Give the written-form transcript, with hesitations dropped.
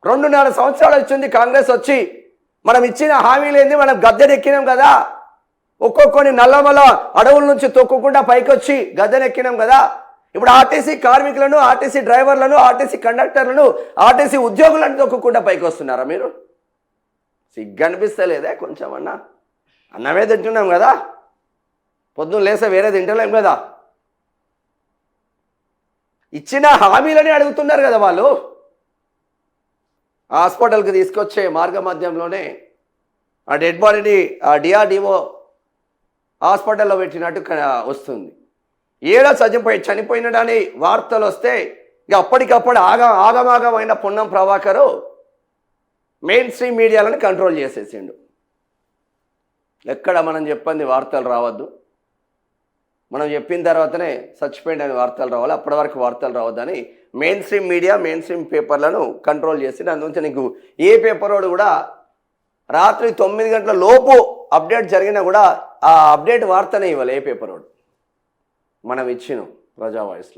2.5 సంవత్సరాలు వచ్చింది కాంగ్రెస్ వచ్చి. మనం ఇచ్చిన హామీలేంది, మనం గద్దెనెక్కినాం కదా. ఒక్కొక్కని నల్లమల అడవుల నుంచి తొక్కుకుండా పైకొచ్చి గద్దెనెక్కినాం కదా. ఇప్పుడు ఆర్టీసీ కార్మికులను, ఆర్టీసీ డ్రైవర్లను, ఆర్టీసీ కండక్టర్లను, ఆర్టీసీ ఉద్యోగులను తొక్కుకుండా పైకి వస్తున్నారా మీరు? సిగ్గనిపిస్తలేదే కొంచెం అన్నా? అన్నమే తింటున్నాం కదా, పొద్దున్న లేసే వేరే తింటలేం కదా. ఇచ్చిన హామీలని అడుగుతున్నారు కదా వాళ్ళు. హాస్పిటల్కి తీసుకొచ్చే మార్గ మధ్యంలోనే ఆ డెడ్ బాడీని ఆ డిఆర్డిఓ హాస్పిటల్లో పెట్టినట్టు వస్తుంది. ఏడో చనిపోయినడని వార్తలు వస్తే ఇక అప్పటికప్పుడు ఆగమాగమైన పొన్నం ప్రభాకరు మెయిన్ స్ట్రీమ్ మీడియాలను కంట్రోల్ చేసేసిండు. ఎక్కడ మనం చెప్పండి వార్తలు రావద్దు, మనం చెప్పిన తర్వాతనే చచ్చిపోయిందని వార్తలు రావాలి, అప్పటి వరకు వార్తలు రావద్దని main stream media, main stream పేపర్లను కంట్రోల్ చేసి, అందుగురించి నీకు ఏ పేపర్ వాడు కూడా రాత్రి 9 గంటల లోపు అప్డేట్ జరిగినా కూడా ఆ అప్డేట్ వార్తనే ఇవ్వాలి ఏ పేపర్ వాడు. మనం ఇచ్చినాం ప్రజా వాయిస్లో.